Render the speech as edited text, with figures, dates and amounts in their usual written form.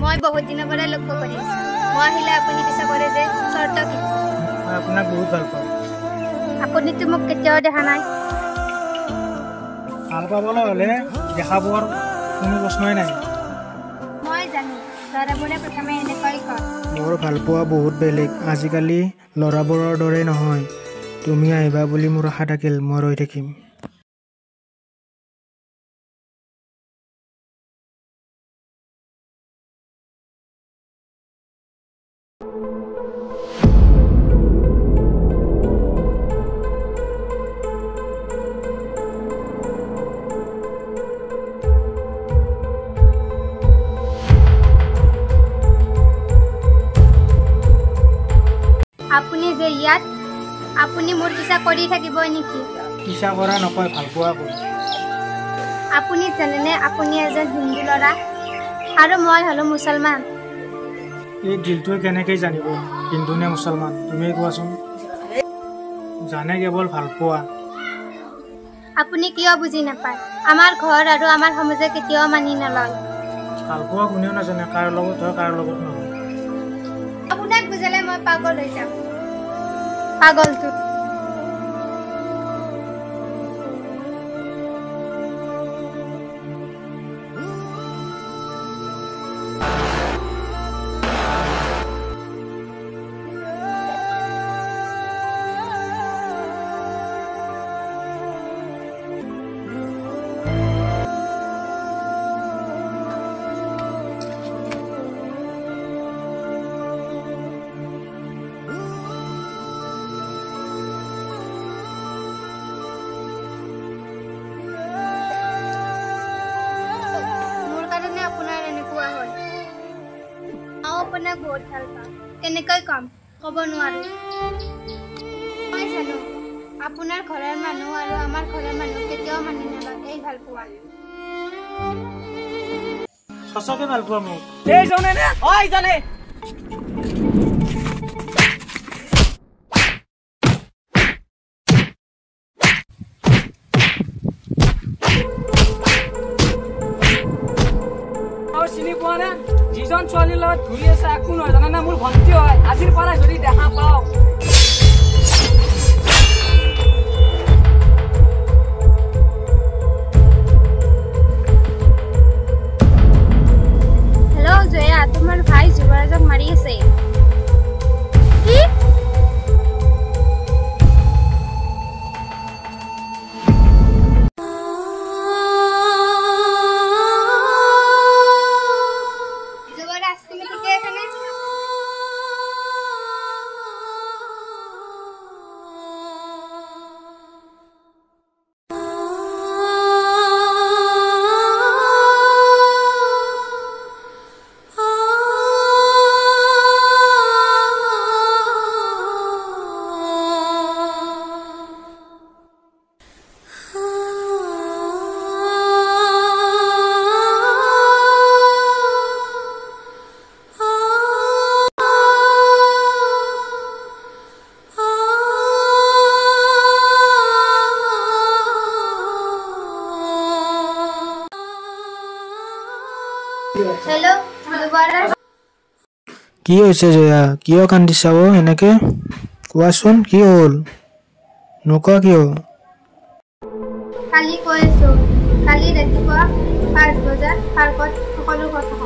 মই বহুত দিনৰ পৰা লক্ষ্য কৰি আছো মই আহিলে আপুনি পিছা কৰে যে চৰ্ত কি মই আপোনাক বহুত ভাল পাওঁ আপুনিতো মোক কেতিয়াও দেখা নাই ভাল পাবলৈ হ'লে দেখা পোৱাৰ কোনো প্ৰশ্নই নাই মই জানো ল'ৰাবোৰে প্ৰথমে এনেকৈ কয় মোৰ ভাল পোৱা বহুত বেলেগ আজিকালি ল'ৰাবোৰৰ দৰে নহয় তুমি আহিবা বুলি মোৰ আশা থাকিল মই ৰৈ থাকিম আপুনি যে ইয়াত আপুনি মোৰ পিছা কৰি থাকিব নেকি পিছা কৰা নকয় ভাল পোৱা কয় আপুনি জানেনে আপুনি এজন হিন্দু ল'ৰা আৰু মই হ'লো মুছলমান এই দিলটোৱে কেনেকৈ জানিব হিন্দু নে মুছলমান তুমি কোৱাচোন জানে কেৱল ভাল পোৱা আপুনি কিয় বুজি নাপায় আমাৰ ঘৰ আৰু আমাৰ সমাজে কেতিয়াও মানি নলয় ভাল পোৱা কোনেও নাজানে কাৰ লগত হয় কাৰ লগত নহয় আপোনাক বুজালে মই পাগল হৈ যাম পাগলটো আপোনাক বহুত ভাল পাওঁ কেনেকৈ কম ক'ব নোৱাৰো মই জানো আপোনাৰ ঘৰৰ মানুহ আৰু আমাৰ ঘৰৰ মানুহ কেতিয়াও মানি নলয় এই ভাল পোৱা সঁচাকে ভাল পোৱা মোক এই জানে নে ঐ জানে চিনি পোৱা নে যিজন ছোৱালীৰ লগত ঘূৰি আছে একো নহয় জানা না মোৰ ভণ্টি হয় আজিৰ পৰা যদি দেখা পাওঁ হেল্ল' জয়া তোমাৰ ভাই যুৱৰাজক মাৰি আছে কি হেল্ল' যুৱৰাজ কি হৈছে জয়া কিয় কান্দিছা এনেকে কোৱাচোন কি হ'ল নোকোৱা কিয় কালি কৈ আছো কালি ৰাতিপুৱা 5 বজাত পাৰ্কত সকলো কথা